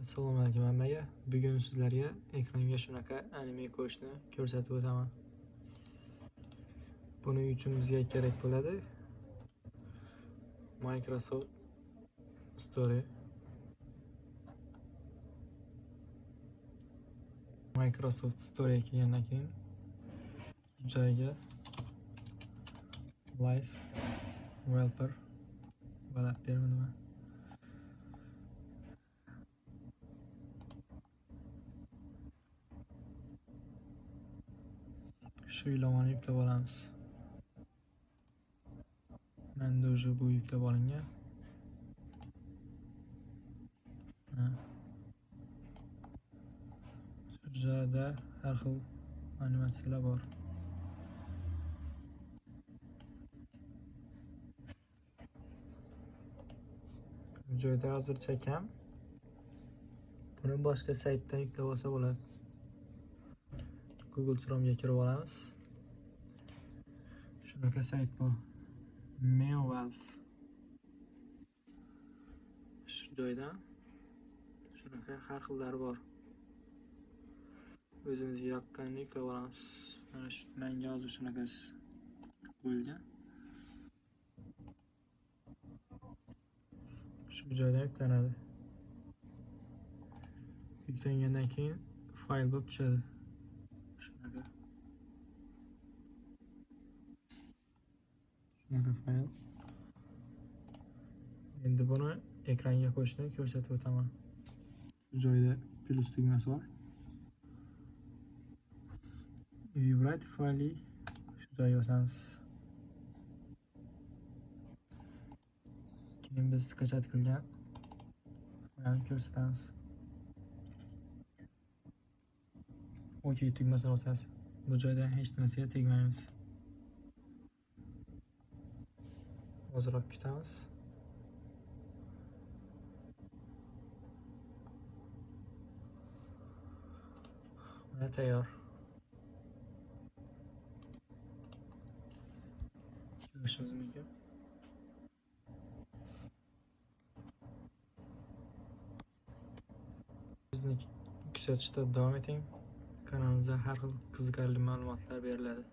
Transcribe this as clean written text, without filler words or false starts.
Assalomu alaykum hammaga. Bugun sizlarga ekranga shunaqa anime qo'yishni ko'rsatib o'taman. Buning uchun bizga kerak bo'ladi Microsoft Store. Microsoft Store kelgandan keyin joyga Live Wallpaper nima shu ilovani yuklab olamiz. Menda уже bu yuklab olingan. Shu joyda har xil animatsiyalar bor. Bu joyda hozircha kam. Buni boshqa saytdan yuklab olsa bo'ladi. Google Chrome'ga kirib olamiz. Shunaqa sayt bor. Meowals. Shu joydan shunaqa har xillari bor. O'zimizga yoqqanini yuklab olamiz. Mana shu menga hozir shunaqasi qo'yilgan. Shu joydan yuklanadi. Yuklangandan keyin fayl bo'lib tushadi. Shunaqa fayl. Endi buni ekranga qo'yishni ko'rsatib o'taman. Bu joyda plus tugmasi bor. Vibrate fayli shu joyga bosamiz. Keyin biz qachat qilgan faylni ko'rsatamiz. OK tugmasini bosasiz. Bu joyda hech narsaga tegmaymiz. Ozroq kutamiz. Mana tayyor. Ko'rishimiz mumkin. Bizni kuzatishda davom eting. Kanalimizda har xil qiziqarli ma'lumotlar beriladi.